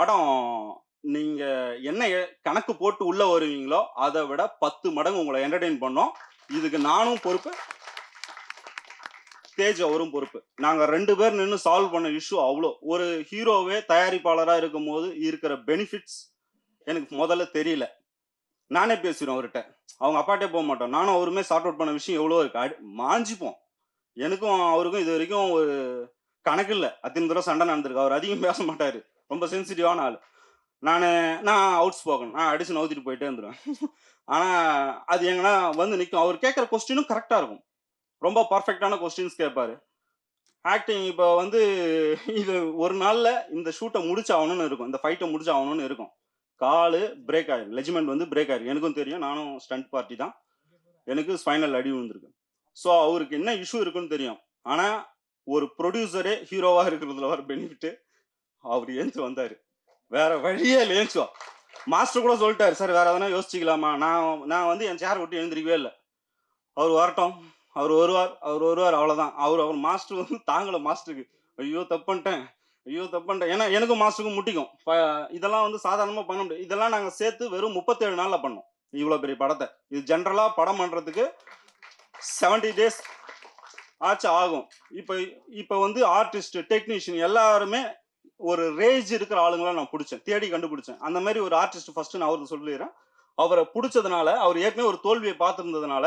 படம் நீங்க என்ன கணக்கு போட்டு உள்ள வருவீங்களோ, அத விட 10 மடங்கு உங்கள என்டர்டெயின் பண்ணும். இதுக்கு நானும் பொறுப்பு, தேஜ் அவரும் பொறுப்பு. நாங்க 2 பேர் நின்னு சால்வ் பண்ண இஷ்யூ அவ்ளோ. ஒரு ஹீரோவே தயாரிப்பாளரா இருக்கும்போது இருக்கிற பெனிஃபிட்ஸ் எனக்கு முதல்ல தெரியல. நானே பேசிருவேன் அவர்ட்ட. அவங்க அப்பாட்டே போமாட்டோம். நானும் அவருமே சார்ட் அவுட் பண்ண விஷயம் எவ்வளவோ இருக்கு. மாஞ்சிப்போம். எனக்கும் அவருக்கும் இதுவரைக்கும் ஒரு கணக்கு இல்ல. அத்தனை தடவ சண்டை நடந்திருக்கு. அவர் அதிகம் பேச மாட்டாரு. ரொம்ப சென்சிட்டிவான ஆளு. நான் அவுட் ஸ்போக்கன். அடிச்சு நவுத்திட்டு போயிட்டே இருந்துருவேன். ஆனா, அது எங்கன்னா வந்து நிக்கும். அவர் கேட்கிற கொஸ்டினும் கரெக்ட்டா இருக்கும். ரொம்ப பெர்ஃபெக்ட்டான கொஸ்டின்ஸ் கேட்பாரு. ஆக்டிங் இப்ப வந்து இது ஒரு நாள்ல இந்த ஷூட்ட முடிச்சாகணும்னு இருக்கும். இந்த ஃபைட்ட முடிச்சாகணும்னு இருக்கும். காலு பிரேக் ஆயிரும். லெஜ்மெண்ட் வந்து பிரேக் ஆயிரும். எனக்கும் தெரியும். நானும் ஸ்டண்ட் பார்ட்டி தான். எனக்கு ஸ்பைனல் அடி விழுந்திருக்கு. ஸோ அவருக்கு என்ன இஷ்யூ இருக்குன்னு தெரியும். ஆனா, ஒரு புரொடியூசரே ஹீரோவா இருக்கிறதுல வர பெனிஃபிட் அவரு எந்திச்சு வந்தாரு. வேற வழியே இல்ல ஏஞ்சுவா. மாஸ்டர் கூட சொல்லிட்டாரு, சார் வேற எதனா யோசிச்சுக்கலாமா? நான் வந்து என் சேர் விட்டு எழுந்திரிக்கவே இல்ல. அவர் வரட்டும். அவர் வருவார் அவ்வளவுதான். அவர் மாஸ்டர் வந்து தாங்கல மாஸ்டருக்கு. ஐயோ தப்பு பண்ணிட்டேன். ஐயோ தப்பு பண்ணிட்டேன். ஏன்னா எனக்கும் மாஸ்டருக்கும் முட்டிக்கும். இதெல்லாம் வந்து சாதாரணமா பண்ண முடியாது. இதெல்லாம் நாங்க சேர்த்து வெறும் 37 நாள்ல பண்ணோம். இவ்வளவு பெரிய படத்தை. இது ஜென்ரலா படம் பண்றதுக்கு 70 டேஸ் ஆகும். இப்ப இப்ப வந்து ஆர்டிஸ்ட், டெக்னீஷியன் எல்லாருமே ஒரு ரேஜ் இருக்கிற ஆளுங்களா நான் பிடிச்சேன். தேடி கண்டுபிடிச்சேன். அந்த மாதிரி ஒரு ஆர்டிஸ்ட் ஃபர்ஸ்ட் நான் அவருக்கு சொல்லிடுறேன். அவரை பிடிச்சதுனால, அவர் ஏற்கனவே ஒரு தோல்வியை பார்த்திருந்ததுனால,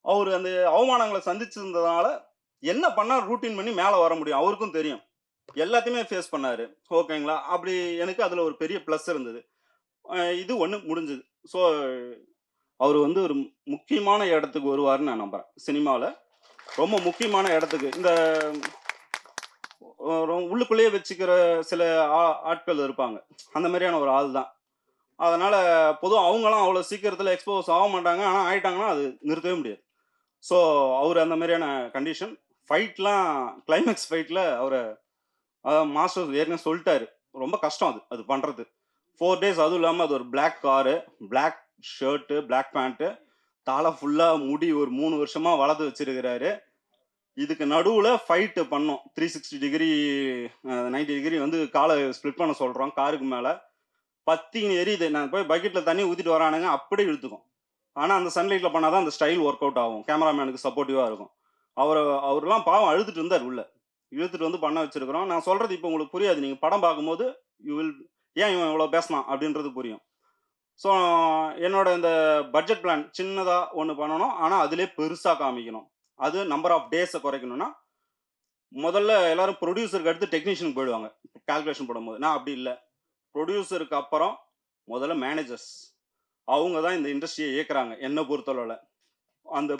அவர் அந்த அவமானங்களை சந்திச்சிருந்ததுனால, என்ன பண்ணா ரூட்டீன் பண்ணி மேல வர முடியும்? அவருக்கும் தெரியும். எல்லாத்தையுமே ஃபேஸ் பண்ணாரு. ஓகேங்களா? அப்படி எனக்கு அதுல ஒரு பெரிய பிளஸ் இருந்தது. இது ஒண்ணு முடிஞ்சது. ஸோ அவரு வந்து ஒரு முக்கியமான இடத்துக்கு வருவாருன்னு நான் நம்புறேன். சினிமால ரொம்ப முக்கியமான இடத்துக்கு. இந்த உள்ளுக்குள்ளேயே வச்சுக்கிற சில ஆட்கள் இருப்பாங்க. அந்த மாதிரியான ஒரு ஆள் தான். அதனால பொதுவா அவங்கலாம் அவ்வளோ சீக்கிரத்துல எக்ஸ்போஸ் ஆக மாட்டாங்க. ஆனா ஆயிட்டாங்கன்னா அது நிறுத்தவே முடியாது. ஸோ அவரு அந்த மாதிரியான கண்டிஷன். ஃபைட்லாம் கிளைமேக்ஸ் ஃபைட்ல மாஸ்டர் ஏற்கனவே சொல்லிட்டாரு. ரொம்ப கஷ்டம் அது. அது பண்றது. 4 டேஸ் அதுவும் இல்லாம அது ஒரு black car, black shirt, black pant, தலை ஃபுல்லா முடி ஒரு 3 வருஷமா வளர்த்து வச்சிருக்கிறாரு. இதுக்கு நடுவுல ஃபைட் பண்ணோம். 360 டிகிரி 90 டிகிரி வந்து காலை ஸ்ப்ளிட் பண்ண சொல்றோம் காருக்கு மேல. பத்தின்னு எரியுது. நான் போய் பக்கெட்ல தண்ணி ஊத்திட்டு வரானுங்க. அப்படியே இழுத்துக்கும். ஆனா அந்த சன்லைட்ல பண்ணாதான் அந்த ஸ்டைல் ஒர்க் அவுட் ஆகும். கேமராமேனுக்கு சப்போர்ட்டிவா இருக்கும். அவரெல்லாம் பாவம் அழுதுட்டு இருந்தார் உள்ள. இழுத்துட்டு வந்து பண்ண வச்சிருக்கிறோம். நான் சொல்றது இப்ப உங்களுக்கு புரியாது. நீங்க படம் பார்க்கும்போது யூ வில் ஏன் இவன் இவ்வளவு பேசினான் அப்படின்றது புரியும். ஸோ என்னோட இந்த பட்ஜெட் பிளான் சின்னதா ஒண்ணு பண்ணணும். ஆனா அதிலே பெருசா காமிக்கணும். அது நம்பர் ஆஃப் டேஸ குறைக்கணும்னா, முதல்ல எல்லாரும் புரொடியூசருக்கு அடுத்து டெக்னீஷியனுக்கு போயிடுவாங்க. கால்குலேஷன் போடும்போது. நான் அப்படி இல்ல. புரொடியூசருக்கு அப்புறம் முதல்ல மேனேஜர்ஸ். அவங்க தான் இந்த இண்டஸ்ட்ரியை இயக்குறாங்க. என்ன பொறுத்தளவுல. அந்த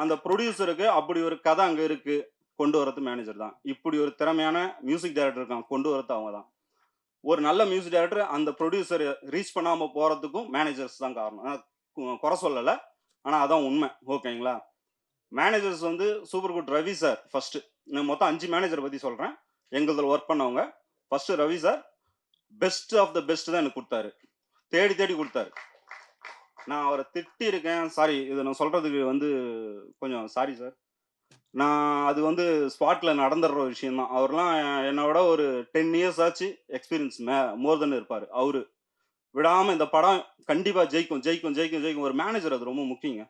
அந்த புரொடியூசருக்கு அப்படி ஒரு கதை அங்க இருக்கு. கொண்டு வரது மேனேஜர் தான். இப்படி ஒரு திறமையான மியூசிக் டைரக்டர் இருக்காங்க. கொண்டு வரது அவங்க தான். ஒரு நல்ல மியூசிக் டைரக்டர் அந்த புரொடியூசர் ரீச் பண்ணாம போறதுக்கும் மேனேஜர்ஸ் தான் காரணம். குறை சொல்லல. ஆனா அதான் உண்மை. ஓகேங்களா? மேனேஜர்ஸ் வந்து super good Ravi sir first. நான் மொத்தம் 5 மேனேஜர் பத்தி சொல்றேன். எங்களுதுல ஒர்க் பண்ணவங்க. First Ravi sir best of the best தான் எனக்கு கொடுத்தாரு. தேடி தேடி கொடுத்தாரு. நான் அவரை திட்டி இருக்கேன். சாரி, இதை நான் சொல்றதுக்கு வந்து கொஞ்சம் சாரி சார். நான் அது வந்து ஸ்பாட்ல நடந்துடுற ஒரு விஷயம் தான். அவர்லாம் என்னோட ஒரு 10 இயர்ஸ் ஆச்சு எக்ஸ்பீரியன்ஸ் மோர் தென் இருப்பாரு. அவரு விடாம இந்த படம் கண்டிப்பா ஜெயிக்கும் ஜெயிக்கும் ஜெயிக்கும் ஜெயிக்கும். ஒரு மேனேஜர் அது ரொம்ப முக்கியங்க.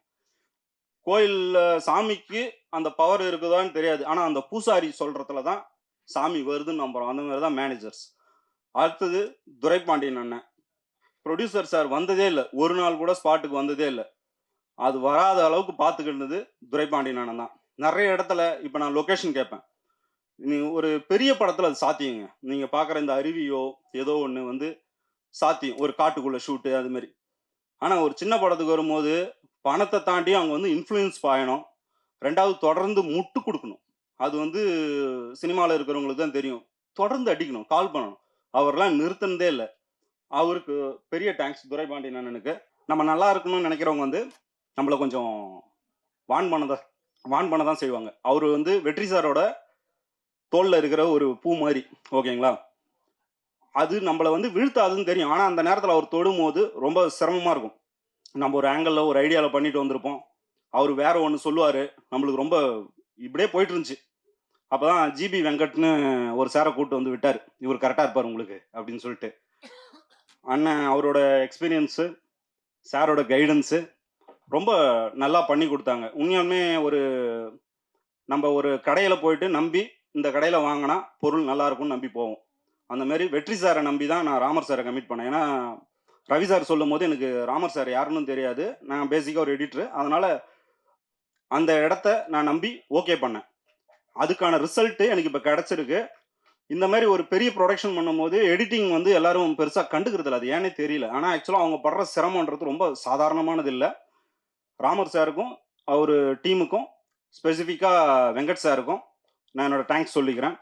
கோயில்ல சாமிக்கு அந்த பவர் இருக்குதான்னு தெரியாது. ஆனா அந்த பூசாரி சொல்றதுல தான் சாமி வருதுன்னு நம்புறோம். அந்த மாதிரி தான் மேனேஜர்ஸ். அடுத்தது துரைபாண்டியன் அண்ணன். ப்ரொடியூசர் சார் வந்ததே இல்ல. ஒரு நாள் கூட ஸ்பாட்டுக்கு வந்ததே இல்ல. அது வராத அளவுக்கு பார்த்துக்கிட்டது துரைபாண்டியன் அண்ணன் தான். நெறைய இடத்துல இப்ப நான் லொகேஷன் கேட்பேன். ஒரு பெரிய படத்துல அது சாத்தியங்க. நீங்க பார்க்குற இந்த அருவியோ, ஏதோ ஒண்ணு வந்து சாத்தியம். ஒரு காட்டுக்குள்ள ஷூட்டு அது மாரி. ஆனா ஒரு சின்ன படத்துக்கு வரும்போது, பணத்த தாண்டி அவங்க வந்து இன்ஃப்ளூயன்ஸ் பாயணும். 2வது தொடர்ந்து முட்டு குடுக்கணும். அது வந்து சினிமால இருக்கிறவங்களுக்கு தான் தெரியும். தொடர்ந்து அடிக்கணும். கால் பண்ணணும். அவர்லாம் நிறுத்துனதே இல்ல. அவருக்கு பெரிய தேங்க்ஸ் துரைபாண்டியன் அண்ணனுக்கு. நம்ம நல்லா இருக்கணும்னு நெனைக்கிறவங்க வந்து, நம்மள கொஞ்சம் வார்ன் பண்ண தான் வார்ன் பண்ண தான் செய்வாங்க. அவரு வந்து வெற்றி சாரோட தோள்ல இருக்கிற ஒரு பூ மாரி. ஓகேங்களா? அது நம்மள வந்து வீழ்த்தாதுன்னு தெரியும். ஆனா அந்த நேரத்துல அவர் தொடும்போது ரொம்ப சிரமமா இருக்கும். நம்ம ஒரு ஆங்கிள்ல ஒரு ஐடியால பண்ணிட்டு வந்திருப்போம். அவரு வேற ஒண்ணு சொல்லுவாரு. நம்மளுக்கு ரொம்ப இப்படியே போயிட்டு இருந்துச்சு. அப்பதான் ஜிபி வெங்கட்னு ஒரு சாரை கூட்டு வந்து விட்டாரு. இவர் கரெக்டா இருப்பாரு உங்களுக்கு அப்படின்னு சொல்லிட்டு. அண்ணன் அவரோட எக்ஸ்பீரியன்ஸு, சாரோட கைடன்ஸு ரொம்ப நல்லா பண்ணி குடுத்தாங்க. உண்மையாலுமே ஒரு நம்ப ஒரு கடையில போயிட்டு நம்பி, இந்த கடையில வாங்குனா பொருள் நல்லா இருக்கும்னு நம்பி போவோம். அந்த மாரி வெற்றி சார நம்பி தான் நான் ராமர் சார கமிட் பண்ணேன். ஏன்னா, ரவி சார் சொல்லும்போது எனக்கு ராமர் சார் யாருன்னும் தெரியாது. நான் பேசிக்கா ஒரு எடிட்டரு. அதனால அந்த இடத்த நான் நம்பி ஓகே பண்ணேன். அதுக்கான ரிசல்ட் எனக்கு இப்ப கிடைச்சிருக்கு. இந்த மாரி ஒரு பெரிய புரொடக்ஷன் பண்ணும்போது, எடிட்டிங் வந்து எல்லாரும் பெருசா கண்டுக்கிறதில்ல. அது ஏன்னே தெரியல. ஆனா ஆக்சுவலா அவங்க படுற சிரமம்ன்றது ரொம்ப சாதாரணமானது இல்ல. ராமர் சாருக்கும், அவரு டீமுக்கும், ஸ்பெசிஃபிக்கா வெங்கட் சாருக்கும் நான் என்னோட தேங்க்ஸ் சொல்லிக்கிறேன்.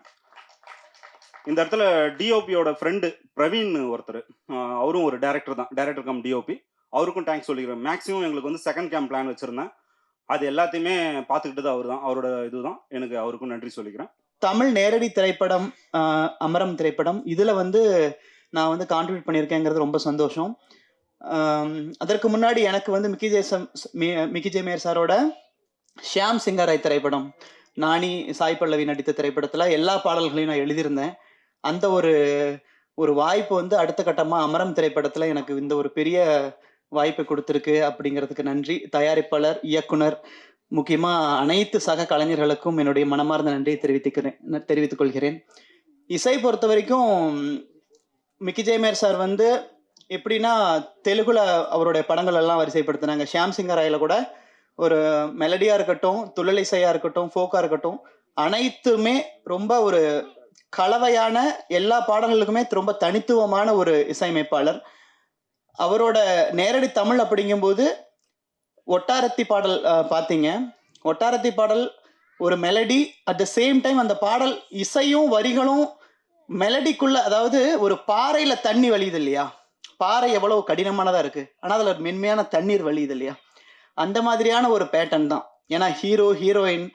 இந்த இடத்துல டிஓபியோட ஃப்ரெண்டு பிரவீன் ஒருத்தரு. அவரும் ஒரு டைரக்டர் தான். Director come DOP. அவருக்கும் தேங்க்ஸ் சொல்லிக்கிறேன். மேக்ஸிமம் எங்களுக்கு வந்து செகண்ட் கேம் பிளான் வச்சிருந்தேன். அது எல்லாத்தையுமே பார்த்துக்கிட்டது அவரு தான். அவரோட இதுதான். எனக்கு அவருக்கும் நன்றி சொல்லிக்கிறேன். தமிழ் நேரடி திரைப்படம் அமரம் திரைப்படம் இதுல வந்து நான் வந்து கான்ட்ரிபியூட் பண்ணியிருக்கேங்கிறது ரொம்ப சந்தோஷம். அதற்கு முன்னாடி எனக்கு வந்து மிக்கி ஜே மேயர் சாரோட ஷியாம் சிங்காராய் திரைப்படம், நானி, சாய் பல்லவி நடித்த திரைப்படத்துல எல்லா பாடல்களையும் நான் எழுதியிருந்தேன். அந்த ஒரு ஒரு வாய்ப்பு வந்து அடுத்த கட்டமா அமரம் திரைப்படத்துல எனக்கு இந்த ஒரு பெரிய வாய்ப்பு கொடுத்திருக்கு அப்படிங்கிறதுக்கு நன்றி. தயாரிப்பாளர், இயக்குனர், முக்கியமா அனைத்து சக கலைஞர்களுக்கும் என்னுடைய மனமார்ந்த நன்றியை தெரிவித்துக் கொள்கிறேன். இசை பொறுத்த வரைக்கும் மிக்கி ஜெயமேர் சார் வந்து எப்படின்னா தெலுங்குல அவருடைய படங்கள் எல்லாம் வரிசைப்படுத்தினாங்க. ஷியாம் சிங்கராயில கூட ஒரு மெலடியா இருக்கட்டும், துள்ளல் இசையா இருக்கட்டும், ஃபோக்கா இருக்கட்டும், அனைத்துமே ரொம்ப ஒரு கலவையான எல்லா பாடல்களுக்குமே ரொம்ப தனித்துவமான ஒரு இசையமைப்பாளர். அவரோட நேரடி தமிழ் அப்படிங்கும்போது ஒட்டாரத்தி பாடல் பார்த்தீங்க. ஒட்டாரத்தி பாடல் ஒரு melody, at the same time அந்த பாடல் இசையும் வரிகளும் மெலடிக்குள்ள, அதாவது ஒரு பாறையில தண்ணி வழியுது இல்லையா? பாறை எவ்வளவு கடினமானதா இருக்கு. ஆனா அதுல ஒரு மென்மையான தண்ணீர் வழியுது இல்லையா? அந்த மாதிரியான ஒரு பேட்டர்ன் தான். ஏன்னா ஹீரோ, ஹீரோயின்,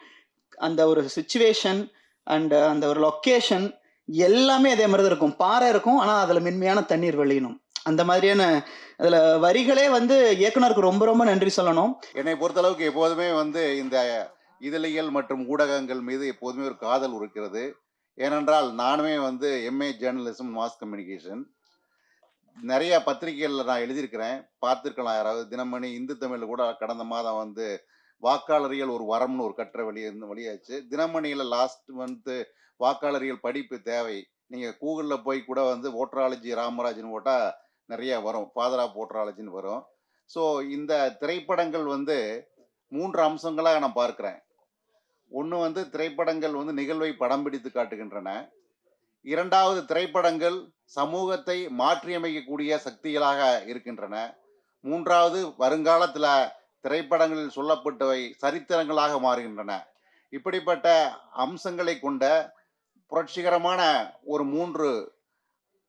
அந்த ஒரு சிச்சுவேஷன் அண்ட் அந்த ஒரு லொக்கேஷன் எல்லாமே அதே மாதிரி தான் இருக்கும். பாறை இருக்கும், ஆனா அதுல மென்மையான தண்ணீர் வழியணும். அந்த மாதிரியான அதுல வரிகளே வந்து இயக்குனருக்கு ரொம்ப ரொம்ப நன்றி சொல்லணும். என்னை பொறுத்தளவுக்கு எப்போதுமே வந்து இந்த இதழியல் மற்றும் ஊடகங்கள் மீது எப்போதுமே ஒரு காதல் இருக்கிறது. ஏனென்றால் நானுமே வந்து எம்ஏ ஜேர்னலிசம் மாஸ் கம்யூனிகேஷன் நிறைய பத்திரிகைகளில் நான் எழுதியிருக்கிறேன். பார்த்துருக்கலாம் யாராவது. தினமணி, இந்து தமிழில் கூட கடந்த மாதம் வந்து வாக்காளரியல் ஒரு வரம்னு ஒரு கட்டுரை வெளியாச்சு. தினமணியில் லாஸ்ட் மந்த்து வாக்காளரியல் படிப்பு தேவை. நீங்கள் கூகுளில் போய் கூட வந்து ஓட்டராலஜி ராமராஜ்னு போட்டால் நிறைய வரும். ஃபாதர் ஆஃப் ஓட்டராலஜின்னு வரும். ஸோ இந்த திரைப்படங்கள் வந்து 3 அம்சங்களாக நான் பார்க்கிறேன். ஒன்று வந்து திரைப்படங்கள் வந்து நிகழ்வை படம் பிடித்து காட்டுகின்றன. 2வது திரைப்படங்கள் சமூகத்தை மாற்றியமைக்கக்கூடிய சக்திகளாக இருக்கின்றன. 3வது வருங்காலத்தில் திரைப்படங்களில் சொல்லப்பட்டவை சரித்திரங்களாக மாறுகின்றன. இப்படிப்பட்ட அம்சங்களை கொண்ட புரட்சிகரமான ஒரு 3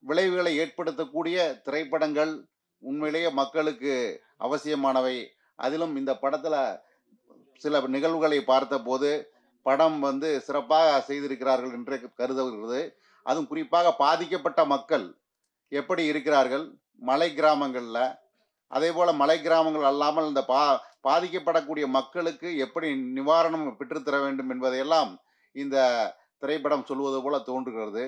விளைவுகளை ஏற்படுத்தக்கூடிய திரைப்படங்கள் உண்மையிலேயே மக்களுக்கு அவசியமானவை. அதிலும் இந்த படத்துல சில நிகழ்வுகளை பார்த்தபோது படம் வந்து சிறப்பாக செய்திருக்கிறார்கள் என்று கருதுகிறது. அதுவும் குறிப்பாக பாதிக்கப்பட்ட மக்கள் எப்படி இருக்கிறார்கள் மலை கிராமங்களில், அதே போல் மலை கிராமங்கள் அல்லாமல் இந்த பாதிக்கப்படக்கூடிய மக்களுக்கு எப்படி நிவாரணம் பெற்றுத்தர வேண்டும் என்பதையெல்லாம் இந்த திரைப்படம் சொல்வது போல தோன்றுகிறது.